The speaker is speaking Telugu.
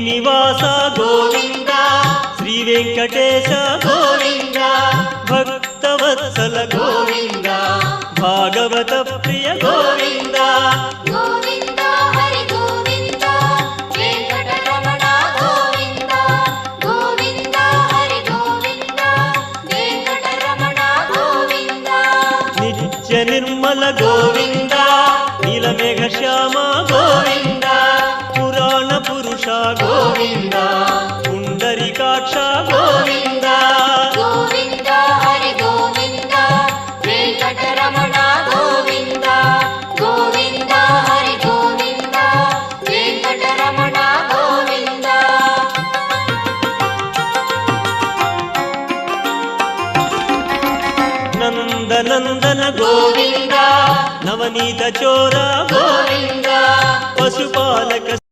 శ్రీనివాస గోవింద శ్రీ వెంకటేశ గోవింద భక్తవత్సల గోవింద భాగవత ప్రియ గోవింద గోవింద హరి గోవింద వెంకటరమణ గోవింద గోవింద హరి గోవింద వెంకటరమణ గోవింద నిత్య నిర్మల గోవింద నీలమేఘ శ్యామ గోవింద పురాణ పురుష గోవింద పుండరీకాక్ష గోవింద గోవింద హరి గోవింద వెంకటరమణ గోవింద గోవింద హరి గోవింద వెంకటరమణ గోవింద నందనందన గోవింద నవనీత చోర గోవింద పశుపాలక